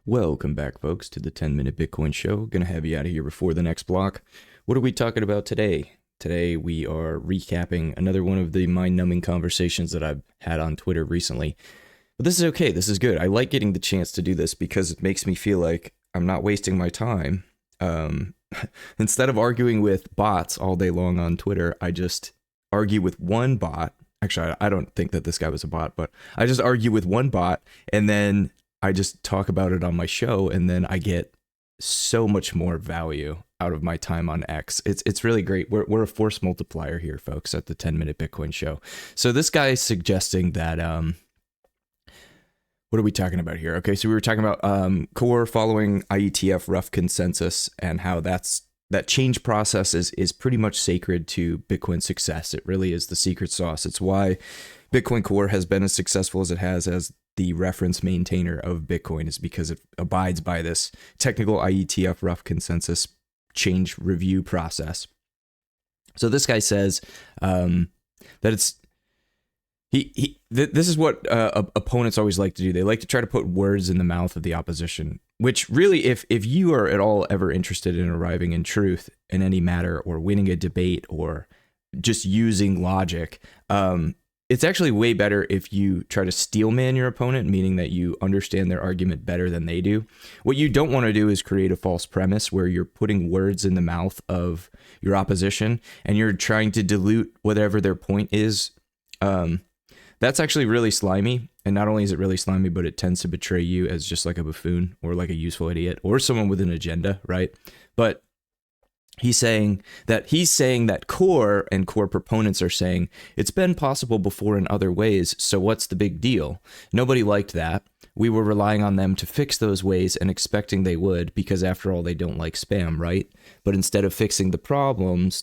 Welcome back, folks, to the 10-Minute Bitcoin Show. Gonna have you out of here before the next block. What are we talking about today? Today we are recapping another one of the mind-numbing conversations that I've had on Twitter recently. But this is okay, this is good. I like getting the chance to do this because it makes me feel like I'm not wasting my time. Instead of arguing with bots all day long on Twitter, I just argue with one bot. Actually, I don't think that this guy was a bot, but I just argue with one bot and then I just talk about it on my show, and then I get so much more value out of my time on X. It's really great. We're a force multiplier here, folks, at the 10-Minute Bitcoin Show. So this guy is suggesting that what are we talking about here? Okay, so we were talking about Core following IETF rough consensus and how that change process is pretty much sacred to Bitcoin success. It really is the secret sauce. It's why Bitcoin Core has been as successful as it has as the reference maintainer of Bitcoin, is because it abides by this technical IETF rough consensus change review process. So this guy says that it's this is what opponents always like to do. They like to try to put words in the mouth of the opposition, which really, if you are at all ever interested in arriving in truth in any matter or winning a debate or just using logic, it's actually way better if you try to steelman your opponent, meaning that you understand their argument better than they do. What you don't want to do is create a false premise where you're putting words in the mouth of your opposition and you're trying to dilute whatever their point is. That's actually really slimy. And not only is it really slimy, but it tends to betray you as just like a buffoon or like a useful idiot or someone with an agenda, right? But he's saying that Core and Core proponents are saying it's been possible before in other ways, so what's the big deal? Nobody liked that. We were relying on them to fix those ways and expecting they would, because after all, they don't like spam, right? But instead of fixing the problems, ...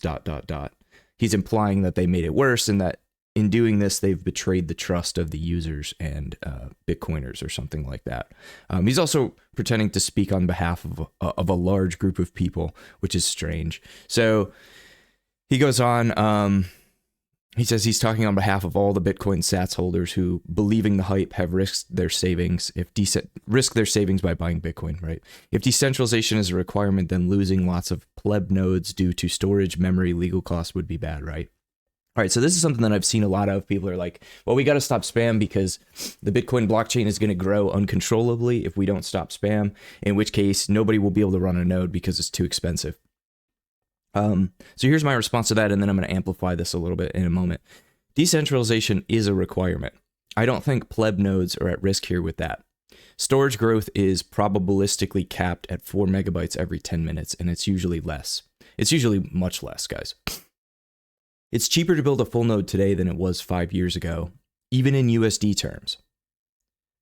He's implying that they made it worse and that in doing this, they've betrayed the trust of the users and Bitcoiners or something like that. He's also pretending to speak on behalf of a large group of people, which is strange. So he goes on. He says he's talking on behalf of all the Bitcoin Sats holders who, believing the hype, have risked their savings by buying Bitcoin. Right? If decentralization is a requirement, then losing lots of pleb nodes due to storage, memory, legal costs would be bad, right? All right, so this is something that I've seen a lot of. People are like, well, we got to stop spam because the Bitcoin blockchain is going to grow uncontrollably if we don't stop spam, in which case nobody will be able to run a node because it's too expensive. So here's my response to that, and then I'm going to amplify this a little bit in a moment. Decentralization is a requirement. I don't think pleb nodes are at risk here with that. Storage growth is probabilistically capped at 4 megabytes every 10 minutes, and it's usually less. It's usually much less, guys. It's cheaper to build a full node today than it was 5 years ago, even in USD terms.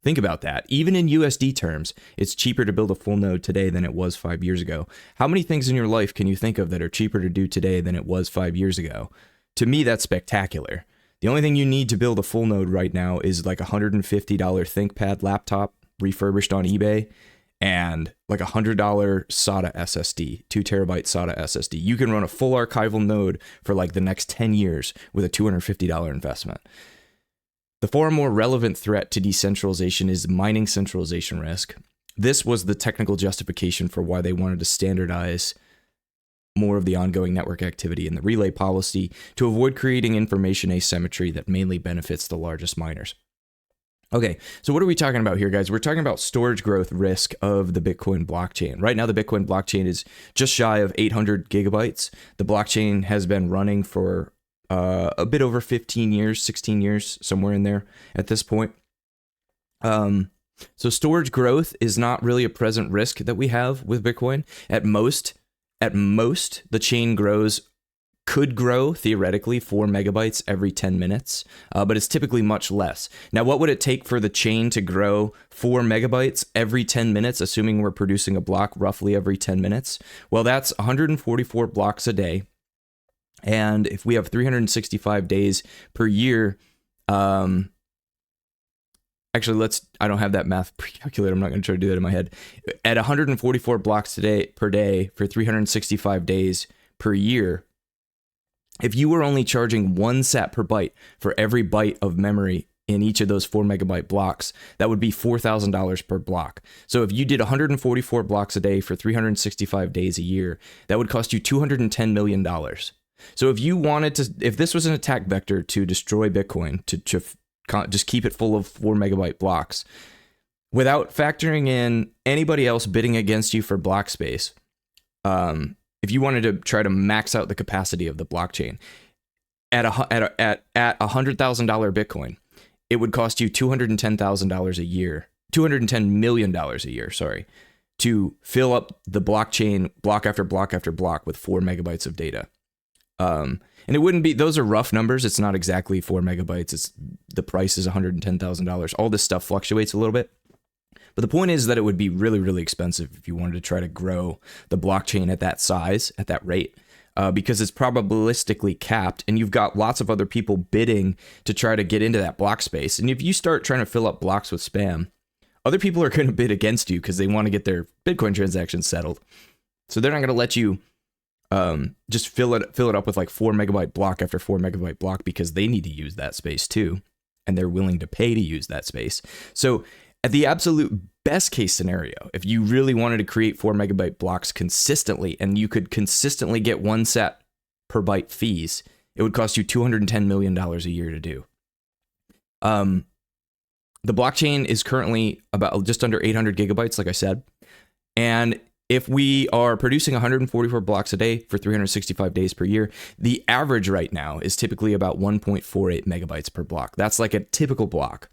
Think about that. Even in USD terms, it's cheaper to build a full node today than it was 5 years ago. How many things in your life can you think of that are cheaper to do today than it was 5 years ago? To me, that's spectacular. The only thing you need to build a full node right now is like a $150 ThinkPad laptop refurbished on eBay and like a $100 SATA SSD, 2 terabyte SATA SSD. You can run a full archival node for like the next 10 years with a $250 investment. The far more relevant threat to decentralization is mining centralization risk. This was the technical justification for why they wanted to standardize more of the ongoing network activity in the relay policy to avoid creating information asymmetry that mainly benefits the largest miners. Okay, so what are we talking about here, guys? We're talking about storage growth risk of the Bitcoin blockchain. Right now, the Bitcoin blockchain is just shy of 800 gigabytes. The blockchain has been running for a bit over 15 years, 16 years, somewhere in there at this point. So storage growth is not really a present risk that we have with Bitcoin. At most, the chain could grow theoretically 4 megabytes every 10 minutes, but it's typically much less. Now, what would it take for the chain to grow 4 megabytes every 10 minutes, assuming we're producing a block roughly every 10 minutes? Well, that's 144 blocks a day. And if we have 365 days per year, actually, I don't have that math pre-calculated. I'm not going to try to do that in my head. At 144 blocks per day for 365 days per year, if you were only charging 1 sat per byte for every byte of memory in each of those 4 megabyte blocks, that would be $4,000 per block. So if you did 144 blocks a day for 365 days a year, that would cost you $210 million. So if you wanted to, if this was an attack vector to destroy Bitcoin, to just keep it full of 4 megabyte blocks, without factoring in anybody else bidding against you for block space, if you wanted to try to max out the capacity of the blockchain at $100,000 Bitcoin, it would cost you $210,000 a year, $210 million a year, sorry, to fill up the blockchain block after block after block with 4 megabytes of data. And it wouldn't be, those are rough numbers. It's not exactly 4 megabytes. The price is $110,000. All this stuff fluctuates a little bit. But the point is that it would be really, really expensive if you wanted to try to grow the blockchain at that size, at that rate, because it's probabilistically capped, and you've got lots of other people bidding to try to get into that block space. And if you start trying to fill up blocks with spam, other people are going to bid against you because they want to get their Bitcoin transactions settled. So they're not going to let you just fill it up with like 4 megabyte block after 4 megabyte block, because they need to use that space too, and they're willing to pay to use that space. So at the absolute best case scenario, if you really wanted to create 4 megabyte blocks consistently, and you could consistently get 1 sat per byte fees, it would cost you $210 million a year to do. The blockchain is currently about just under 800 gigabytes, like I said. And if we are producing 144 blocks a day for 365 days per year, the average right now is typically about 1.48 megabytes per block. That's like a typical block.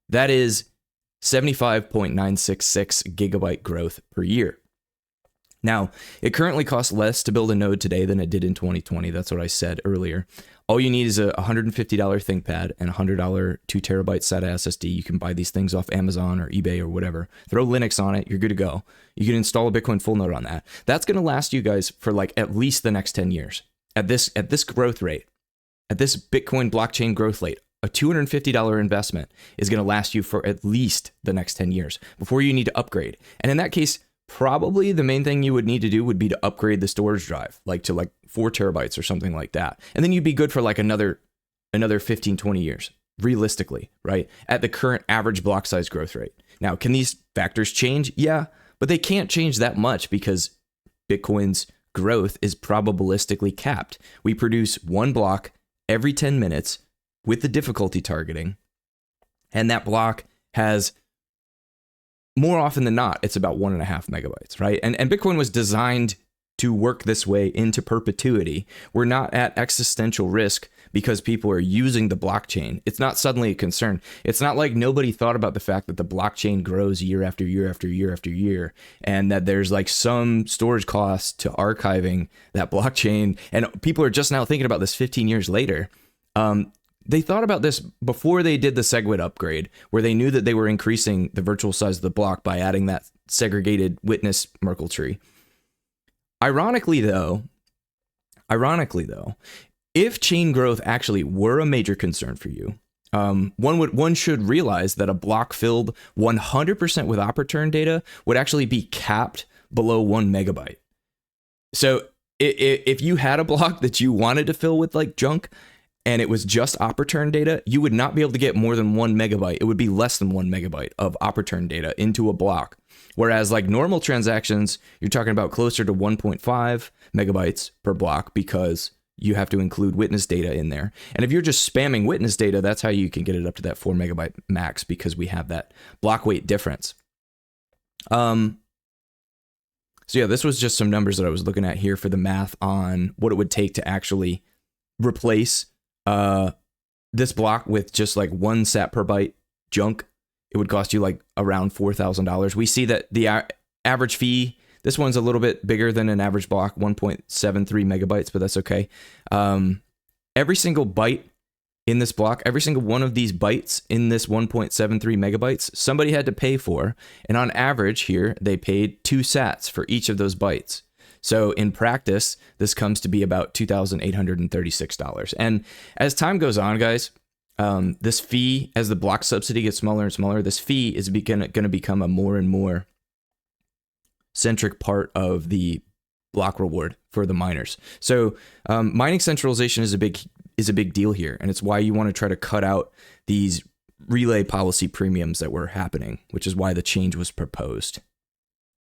That is 75.966 gigabyte growth per year. Now, it currently costs less to build a node today than it did in 2020. That's what I said earlier. All you need is a $150 ThinkPad and a $100 2 terabyte SATA SSD. You can buy these things off Amazon or eBay or whatever. Throw Linux on it, you're good to go. You can install a Bitcoin full node on that. That's going to last you guys for like at least the next 10 years. At this growth rate, at this Bitcoin blockchain growth rate, a $250 investment is going to last you for at least the next 10 years before you need to upgrade. And in that case, probably the main thing you would need to do would be to upgrade the storage drive, like to like 4 terabytes or something like that. And then you'd be good for like another 15, 20 years, realistically, right? At the current average block size growth rate. Now, can these factors change? Yeah, but they can't change that much because Bitcoin's growth is probabilistically capped. We produce 1 block every 10 minutes with the difficulty targeting, and that block has, more often than not, it's about 1.5 megabytes, right? And Bitcoin was designed to work this way into perpetuity. We're not at existential risk because people are using the blockchain. It's not suddenly a concern. It's not like nobody thought about the fact that the blockchain grows year after year after year after year, and that there's like some storage cost to archiving that blockchain. And people are just now thinking about this 15 years later. They thought about this before they did the SegWit upgrade, where they knew that they were increasing the virtual size of the block by adding that segregated witness Merkle tree. Ironically though, if chain growth actually were a major concern for you, one should realize that a block filled 100% with Opportun data would actually be capped below 1 megabyte. So if you had a block that you wanted to fill with like junk, and it was just Opportun data, you would not be able to get more than 1 megabyte. It would be less than 1 megabyte of Opportun data into a block. Whereas like normal transactions, you're talking about closer to 1.5 megabytes per block, because you have to include witness data in there. And if you're just spamming witness data, that's how you can get it up to that 4 megabyte max, because we have that block weight difference. So yeah, this was just some numbers that I was looking at here for the math on what it would take to actually replace this block with just like 1 sat per byte junk. It would cost you like around $4,000. We see that the average fee, this one's a little bit bigger than an average block, 1.73 megabytes, but that's okay. Every single byte in this block, every single one of these bytes in this 1.73 megabytes, somebody had to pay for. And on average here, they paid 2 sats for each of those bytes. So in practice, this comes to be about $2,836. And as time goes on, guys, this fee, as the block subsidy gets smaller and smaller, this fee is going to become a more and more centric part of the block reward for the miners. So mining centralization is a big is a big deal here. And it's why you want to try to cut out these relay policy premiums that were happening, which is why the change was proposed.